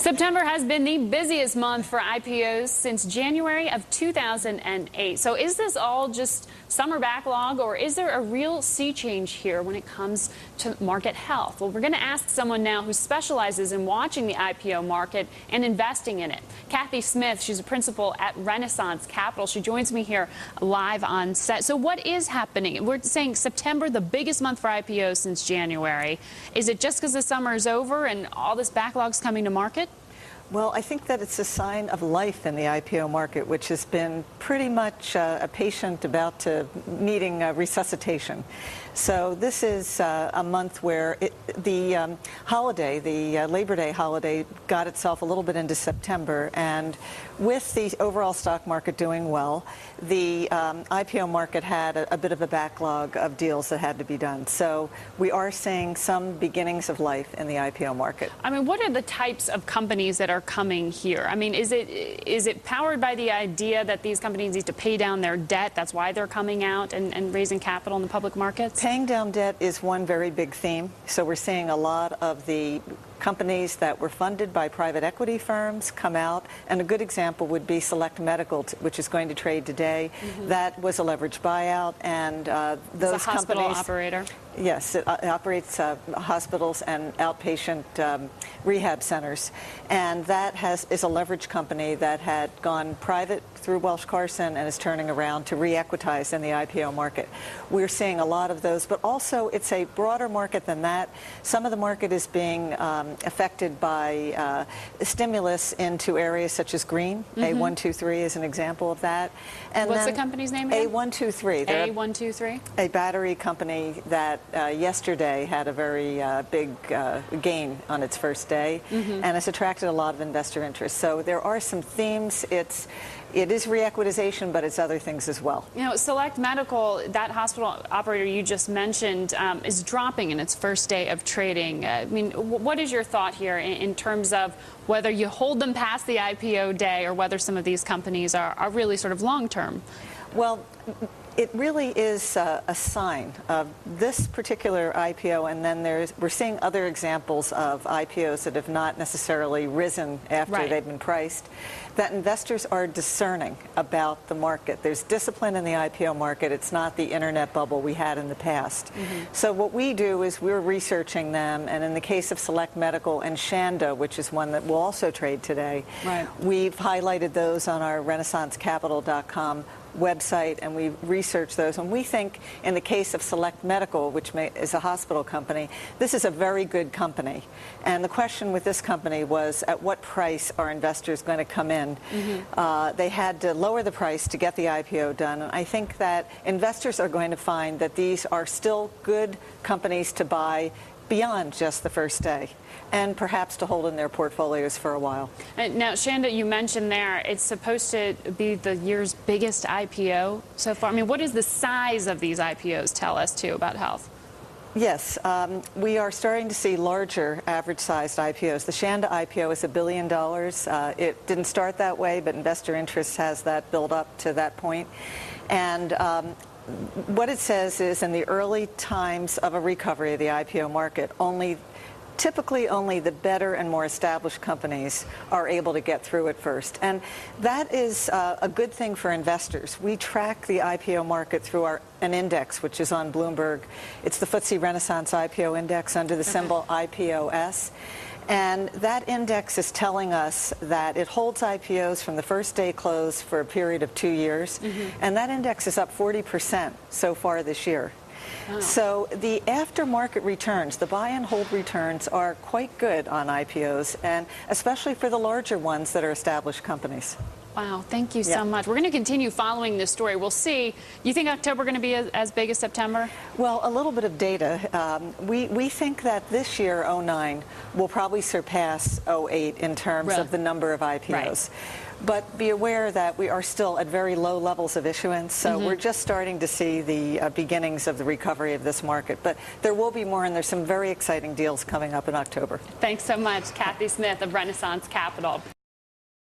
September has been the busiest month for IPOs since January of 2008. So is this all just summer backlog, or is there a real sea change here when it comes to market health? Well, we're going to ask someone now who specializes in watching the IPO market and investing in it. Kathleen Smith, she's a principal at Renaissance Capital. She joins me here live on set. So what is happening? We're saying September, the biggest month for IPOs since January. Is it just because the summer is over and all this backlog's coming to market? Well, I think that it's a sign of life in the IPO market, which has been pretty much a patient about to needing resuscitation. So this is a month where the holiday, the Labor Day holiday, got itself a little bit into September. And with the overall stock market doing well, the IPO market had a bit of a backlog of deals that had to be done. So we are seeing some beginnings of life in the IPO market. I mean, what are the types of companies that are coming here? I mean, is it powered by the idea that these companies need to pay down their debt? That's why they're coming out and raising capital in the public markets? Paying down debt is one very big theme. So we're seeing a lot of the companies that were funded by private equity firms come out, and a good example would be Select Medical, which is going to trade today. That was a leveraged buyout, and those it's a hospital companies, operator. Yes, it operates hospitals and outpatient rehab centers, and that is a leverage company that had gone private through Welsh Carson and is turning around to re-equitize in the IPO market. We're seeing a lot of those, but also it's a broader market than that. Some of the market is being affected by stimulus into areas such as green. A123 is an example of that. And what's the company's name again? A123. A123? A battery company that yesterday had a very big gain on its first day, and has attracted a lot of investor interest. So there are some themes. It is re-equitization, but it's other things as well. You know, Select Medical, that hospital operator you just mentioned, is dropping in its first day of trading. I mean, what is your thought here in terms of whether you hold them past the IPO day or whether some of these companies are really sort of long-term? Well, it really is a sign of this particular IPO, and then we're seeing other examples of IPOs that have not necessarily risen after they've been priced, that investors are discerning about the market. There's discipline in the IPO market. It's not the internet bubble we had in the past. So what we do is we're researching them, and in the case of Select Medical and Shanda, which is one that will also trade today, we've highlighted those on our renaissancecapital.com website, and we research those. And we think in the case of Select Medical, which is a hospital company, this is a very good company. And the question with this company was, at what price are investors going to come in? They had to lower the price to get the IPO done. And I think that investors are going to find that these are still good companies to buy beyond just the first day, and perhaps to hold in their portfolios for a while. Now, Shanda, you mentioned there it's supposed to be the year's biggest IPO so far. I mean, what does the size of these IPOs tell us, too, about health? Yes, we are starting to see larger average-sized IPOs. The Shanda IPO is $1 billion. It didn't start that way, but investor interest has that build up to that point. And what it says is, in the early times of a recovery of the IPO market, typically only the better and more established companies are able to get through it first. And that is a good thing for investors. We track the IPO market through an index, which is on Bloomberg. It's the Ftse Renaissance IPO Index under the symbol IPOS. And that index is telling us that it holds IPOs from the first day close for a period of 2 years. And that index is up 40% so far this year. So the aftermarket returns, the buy and hold returns, are quite good on IPOs, and especially for the larger ones that are established companies. Wow, thank you so much. We're going to continue following this story. We'll see. You think October going to be as big as September? Well, a little bit of data. We think that this year, 09, will probably surpass 08 in terms of the number of IPOs. But be aware that we are still at very low levels of issuance, so we're just starting to see the beginnings of the recovery of this market. But there will be more, and there's some very exciting deals coming up in October. Thanks so much, Kathleen Smith of Renaissance Capital.